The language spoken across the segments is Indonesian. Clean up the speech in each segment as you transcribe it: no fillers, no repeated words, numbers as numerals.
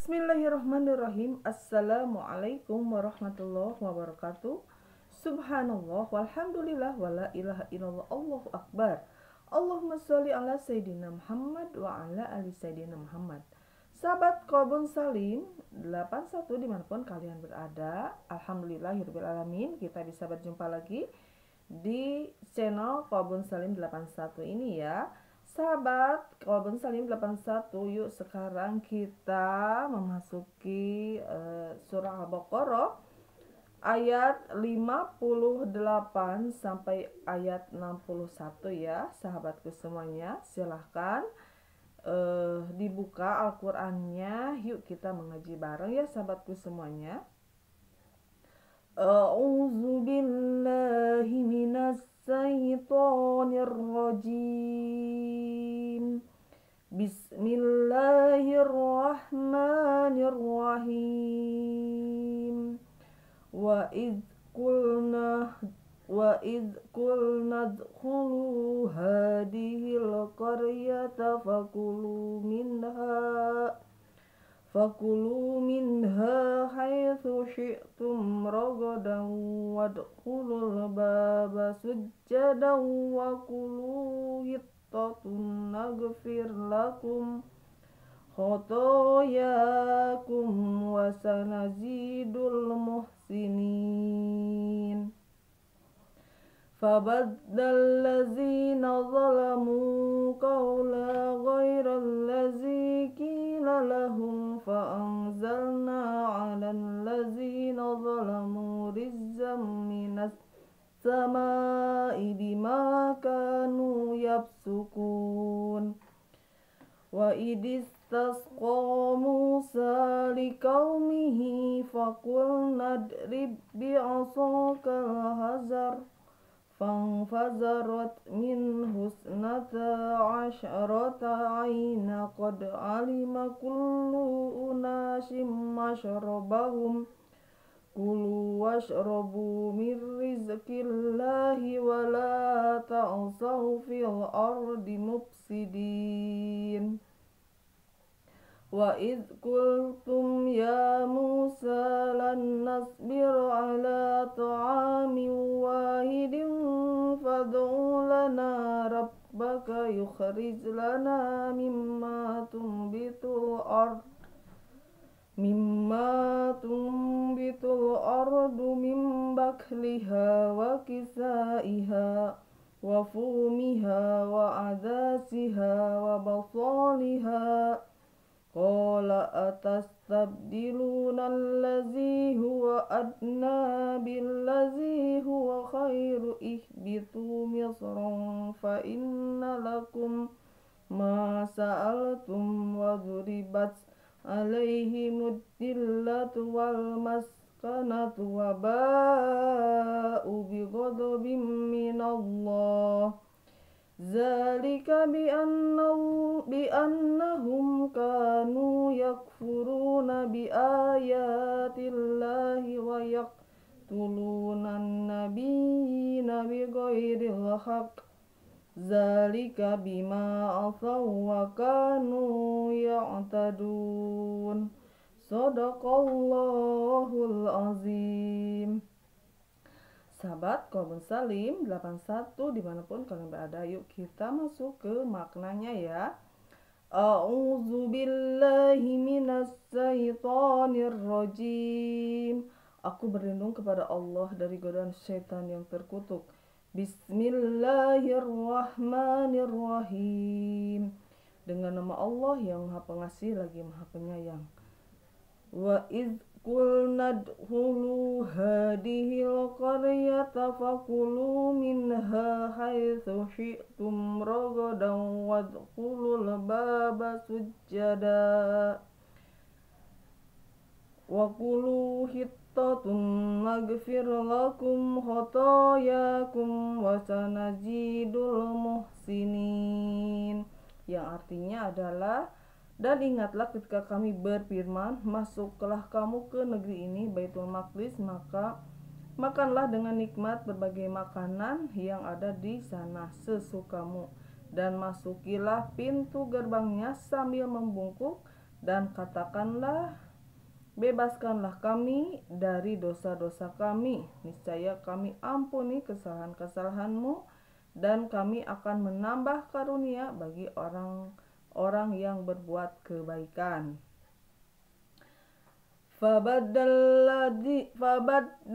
Bismillahirrahmanirrahim. Assalamualaikum warahmatullahi wabarakatuh. Subhanallah walhamdulillah wala ilaha illallah Allahu akbar. Allahumma sholli ala Sayyidina Muhammad wa ala ali Sayyidina Muhammad. Sahabat Qalbun Salim 81 dimanapun kalian berada, alhamdulillahirabbil alamin, kita bisa berjumpa lagi di channel Qalbun Salim 81 ini ya. Sahabat Qalbun Salim 81, yuk sekarang kita memasuki surah Al-Baqarah ayat 58 sampai ayat 61 ya sahabatku semuanya. Silahkan dibuka Al-Qur'annya, yuk kita mengaji bareng ya sahabatku semuanya. A'udzu billahi minas syaitonir rajim. Bismillahirrahmanirrahim. Wa idz qulna dkhulu hadhil qaryata fakulu minha haitsu syi'tum ragadan wadkhulul baba sujjadan wa kulu hittatun naghfir lakum khotoyakum wa sanazidul muhsinin. Fabaddal ladzina zalamu qawla ghairal ladzi qila lahum fa'anzalna 'alal ladzina zalamu rizqan minas samaa'i bima kanu yafsukun. Wa idistasqa Musa liqaumihi faqulna idrib bi'asakal hajar fanfazarat minhu isnata asyrata ayna qad alima kullu unasim mashrabahum kulu washrabu min rizqillahi wa la ta'saw fil ardi mufsidin. Wa idz qultum ya Musa lan nasbiru ala ta'amin wahidin fad'u lana rabbaka yukhrij lana mimma tunbitul ardu min bakliha wa kisaiha wa fumiha wa adasiha wa basaliha. Qala atastabdiluna allazi huwa adna billazi huwa khairu ihbitu misran fa inna lakum ma sa'altum wa duribat alaihimud dillatu wal maskanatu wa ba'u bi ghadabin minallah. Zalika bi'annahum kanu yakfuruna biayatillahi wa yaqtuluna an-nabiyina bighairil haqq. Zalika bima asaw wa kanu ya'tadun. Shadaqallahul azim. Sahabat Qalbun Salim 81 dimanapun kalian berada, yuk kita masuk ke maknanya ya. A'udzu billahi minas syaitonir rajim. Aku berlindung kepada Allah dari godaan syaitan yang terkutuk. Bismillahirrahmanirrahim. Dengan nama Allah yang Maha Pengasih lagi Maha Penyayang. Wa idz qulna dkhulu hadhil qaryata fakulu minha haitsu syi'tum ragadan wadkhulul baba sujjada wa kulu hittatun naghfir lakum khotoyakum wa sanazidul muhsinin, yang artinya adalah, dan ingatlah ketika kami berfirman, masuklah kamu ke negeri ini, Baitul Maqdis, maka makanlah dengan nikmat berbagai makanan yang ada di sana sesukamu, dan masukilah pintu gerbangnya sambil membungkuk, Dan katakanlah, bebaskanlah kami dari dosa-dosa kami, niscaya kami ampuni kesalahan-kesalahanmu, dan kami akan menambah karunia bagi orang-orang yang berbuat kebaikan. فبدل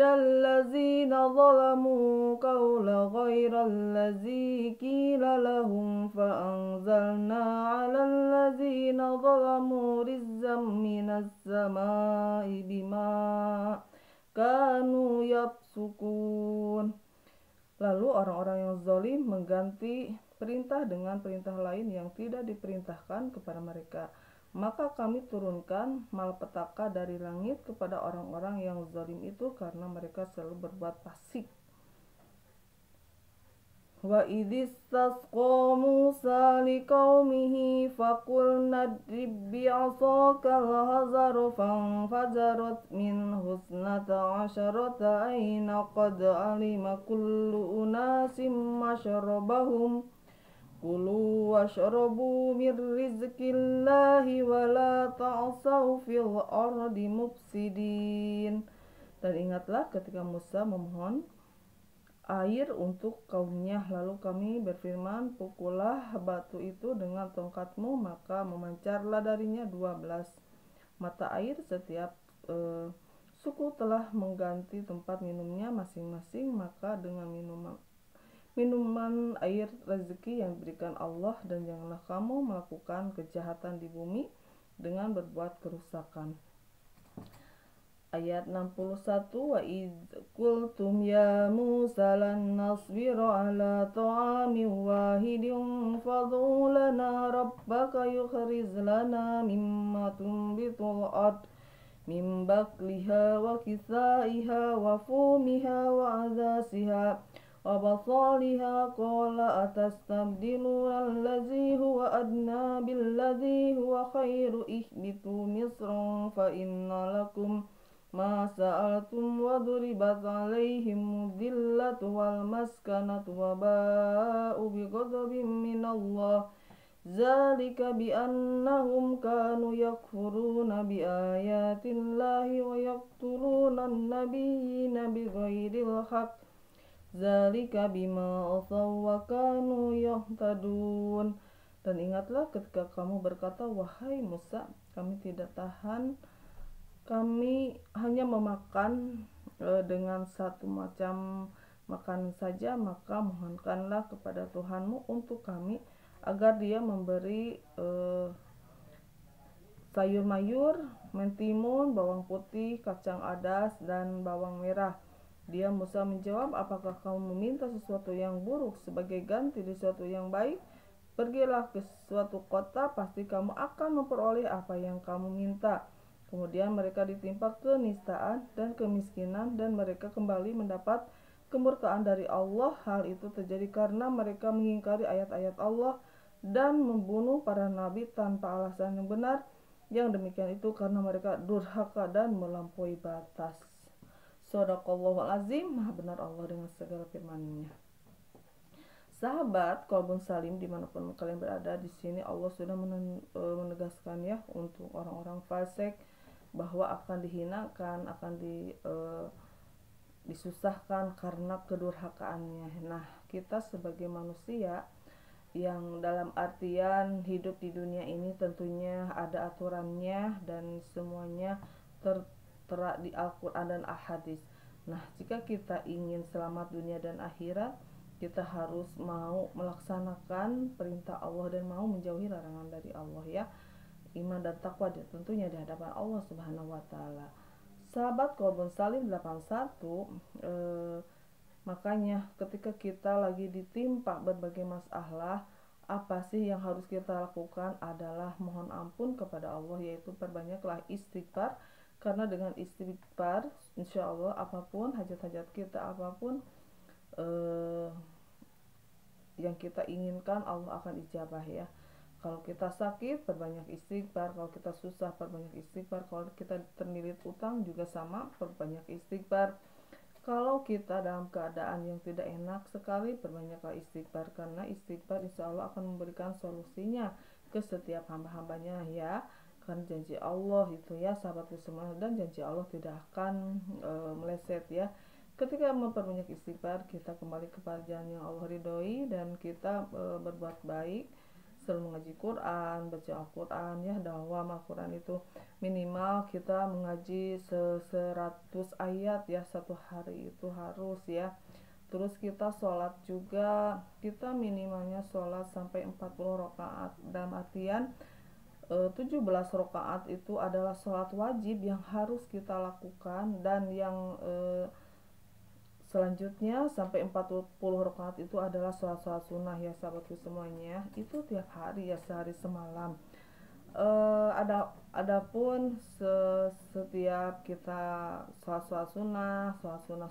الذين ظلموا قولا غير الذي قيل لهم فأنزلنا على الذين ظلموا رجزا من السماء بما كانوا يفسقون. Lalu orang-orang yang zalim mengganti perintah dengan perintah lain yang tidak diperintahkan kepada mereka. Maka kami turunkan malapetaka dari langit kepada orang-orang yang zalim itu karena mereka selalu berbuat fasik. Wa idistasqa Musa liqaumihi faqulna idrib bi'asakal hajar fanfajarat min husnata asyarata aina qad alima kullu unasim masyrabahum kulu washrabu min rizqillahi wa la ta'saw fil ardi mufsidin. Dan ingatlah ketika Musa memohon air untuk kaumnya, lalu kami berfirman, pukullah batu itu dengan tongkatmu, maka memancarlah darinya 12 mata air. Setiap suku telah mengganti tempat minumnya masing-masing, maka dengan minuman air rezeki yang diberikan Allah, dan janganlah kamu melakukan kejahatan di bumi dengan berbuat kerusakan. Ayat 61, wa id qultum ya Musa lan nasbira ala ta'amin wahidin fad'u lana rabbaka yukhrij lana mimma tunbitul ard min bakliha wa kisaiha wa fumiha wa azasiha wa basaliha qala atastabdiluna allazi huwa adna billadzi huwa khairu ihbitu misran fa inna lakum ma sa'altum wa duribat alaihim dhillatu wal maskanatu wa ba'u bi ghadabin minallah zalika bi annahum kanu yakfuruna bi ayatillahi wa yaqtuluna an-nabiyyina bighairil haqq zalika bima asaw wa kanu yahtadun. Dan ingatlah ketika kamu berkata, wahai Musa, kami tidak tahan, kami hanya memakan dengan satu macam makanan saja, maka mohonkanlah kepada Tuhanmu untuk kami agar dia memberi sayur mayur, mentimun, bawang putih, kacang adas, dan bawang merah. Dia Musa menjawab, apakah kamu meminta sesuatu yang buruk sebagai ganti dari sesuatu yang baik? Pergilah ke suatu kota, pasti kamu akan memperoleh apa yang kamu minta. Kemudian mereka ditimpa kenistaan dan kemiskinan, dan mereka kembali mendapat kemurkaan dari Allah. Hal itu terjadi karena mereka mengingkari ayat-ayat Allah dan membunuh para nabi tanpa alasan yang benar. Yang demikian itu karena mereka durhaka dan melampaui batas. Shadaqallahul azim, maha benar Allah dengan segala firman-Nya. Sahabat Qalbun Salim dimanapun kalian berada, di sini Allah sudah menegaskan ya untuk orang-orang fasik bahwa akan dihinakan, akan disusahkan karena kedurhakaannya. Nah, kita sebagai manusia yang dalam artian hidup di dunia ini tentunya ada aturannya dan semuanya tertera di Al-Quran dan Al-Hadis. Nah, jika kita ingin selamat dunia dan akhirat, kita harus mau melaksanakan perintah Allah dan mau menjauhi larangan dari Allah ya. Iman dan takwa tentunya di hadapan Allah Subhanahu wa taala. Sahabat Qalbun Salim 81, makanya ketika kita lagi ditimpa berbagai masalah, apa sih yang harus kita lakukan adalah mohon ampun kepada Allah, yaitu perbanyaklah istighfar, karena dengan istighfar insya Allah apapun hajat-hajat kita, apapun yang kita inginkan Allah akan ijabah ya. Kalau kita sakit, perbanyak istighfar. Kalau kita susah, perbanyak istighfar. Kalau kita terlilit utang juga sama, perbanyak istighfar. Kalau kita dalam keadaan yang tidak enak sekali, perbanyaklah istighfar, karena istighfar insya Allah akan memberikan solusinya ke setiap hamba-hambanya ya. Karena janji Allah itu ya sahabatku semua, dan janji Allah tidak akan meleset ya. Ketika memperbanyak istighfar, kita kembali kepada jalan yang Allah ridhoi, dan kita berbuat baik, selalu mengaji Quran, baca Al-Quran ya. Dalam Al-Quran itu minimal kita mengaji 100 ayat ya, satu hari itu harus ya. Terus kita sholat juga, kita minimalnya sholat sampai 40 rakaat, dalam artian 17 rakaat itu adalah sholat wajib yang harus kita lakukan, dan yang selanjutnya sampai 40 rakaat itu adalah sholat-sholat sunnah ya sahabatku semuanya. Itu tiap hari ya, sehari semalam. Adapun setiap kita sholat sunnah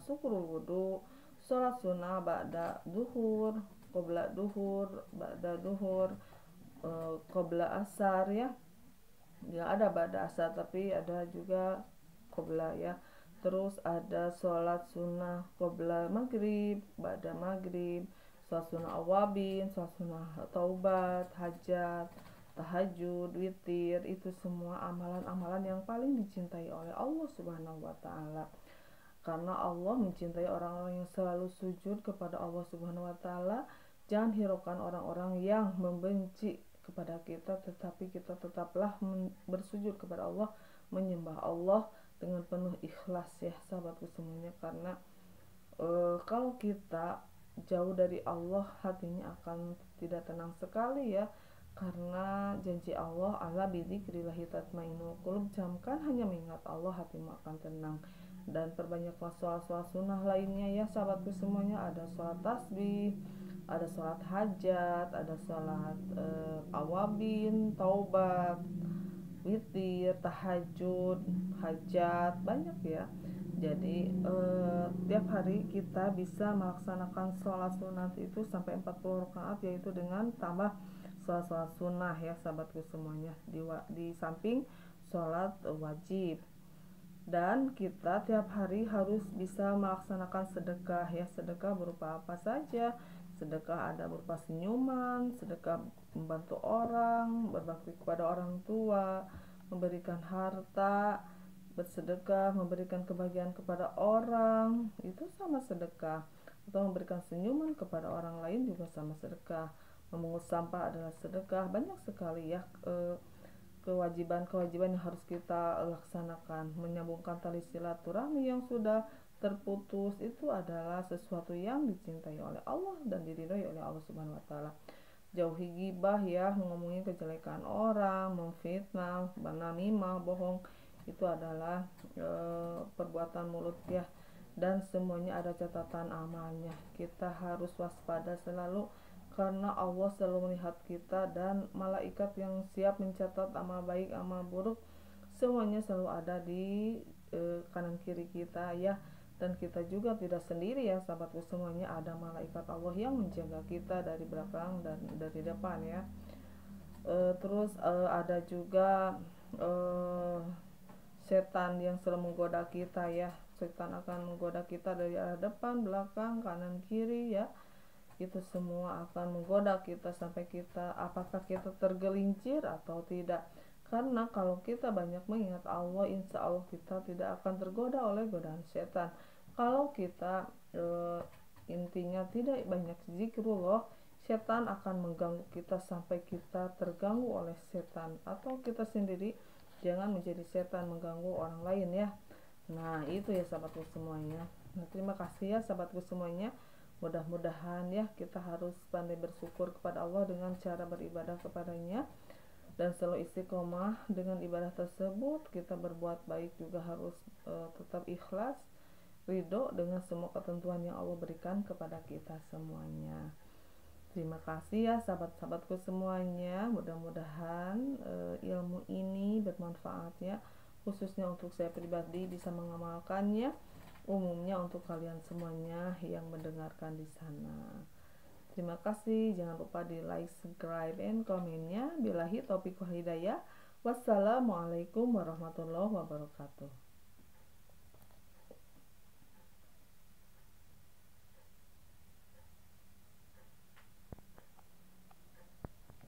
syukurul wudu, sholat sunnah ba'da duhur, qobla duhur, ba'da duhur, qobla asar ya. Ya ada ba'da asar, tapi ada juga qobla ya. Terus ada sholat sunnah qobla maghrib, ba'da maghrib, sholat sunnah awabin, sholat sunnah taubat, hajat, tahajud, witir. Itu semua amalan-amalan yang paling dicintai oleh Allah Subhanahu wa taala. Karena Allah mencintai orang-orang yang selalu sujud kepada Allah Subhanahu wa taala. Jangan hiraukan orang-orang yang membenci kepada kita, tetapi kita tetaplah bersujud kepada Allah, menyembah Allah dengan penuh ikhlas ya sahabatku semuanya. Karena kalau kita jauh dari Allah, hatinya akan tidak tenang sekali ya. Karena janji Allah, ala bidzikrillahi tatmainnul qulub, camkan hanya mengingat Allah, hatimu akan tenang. Dan perbanyaklah sholat-sholat sunnah lainnya ya sahabatku semuanya. Ada sholat tasbih, ada sholat hajat, ada sholat awabin, taubat, witir, tahajud, hajat, banyak ya. Jadi tiap hari kita bisa melaksanakan sholat sunat itu sampai 40 rakaat, yaitu dengan tambah sholat-sholat sunnah ya sahabatku semuanya, di samping sholat wajib. Dan kita tiap hari harus bisa melaksanakan sedekah ya. Sedekah berupa apa saja? Sedekah ada berupa senyuman, sedekah membantu orang, berbakti kepada orang tua, memberikan harta, bersedekah, memberikan kebahagiaan kepada orang, itu sama sedekah. Atau memberikan senyuman kepada orang lain juga sama sedekah. Memungut sampah adalah sedekah. Banyak sekali ya kewajiban-kewajiban yang harus kita laksanakan. Menyambungkan tali silaturahmi yang sudah terputus itu adalah sesuatu yang dicintai oleh Allah dan diridhoi oleh Allah Subhanahu wa taala. Jauhi gibah ya, ngomongin kejelekan orang, memfitnah, namimah, bohong. Itu adalah perbuatan mulut ya, dan semuanya ada catatan amalnya. Kita harus waspada selalu, karena Allah selalu melihat kita, dan malaikat yang siap mencatat amal baik, amal buruk, semuanya selalu ada di kanan kiri kita ya. Dan kita juga tidak sendiri ya sahabatku semuanya, ada malaikat Allah yang menjaga kita dari belakang dan dari depan ya. Terus ada juga setan yang selalu menggoda kita ya. Setan akan menggoda kita dari arah depan, belakang, kanan, kiri ya. Itu semua akan menggoda kita sampai kita, apakah kita tergelincir atau tidak. Karena kalau kita banyak mengingat Allah, insya Allah kita tidak akan tergoda oleh godaan setan. Kalau kita intinya tidak banyak zikrullah, setan akan mengganggu kita sampai kita terganggu oleh setan. Atau kita sendiri jangan menjadi setan mengganggu orang lain ya. Nah itu ya sahabatku semuanya. Nah, terima kasih ya sahabatku semuanya. Mudah-mudahan ya kita harus pandai bersyukur kepada Allah dengan cara beribadah kepadanya, dan selalu istiqomah dengan ibadah tersebut. Kita berbuat baik juga harus tetap ikhlas, ridho dengan semua ketentuan yang Allah berikan kepada kita semuanya. Terima kasih ya sahabat-sahabatku semuanya. Mudah-mudahan ilmu ini bermanfaat ya, khususnya untuk saya pribadi bisa mengamalkannya, umumnya untuk kalian semuanya yang mendengarkan di sana. Terima kasih, jangan lupa di like, subscribe, and komennya. Billahi taufiq wal hidayah. Wassalamualaikum warahmatullahi wabarakatuh.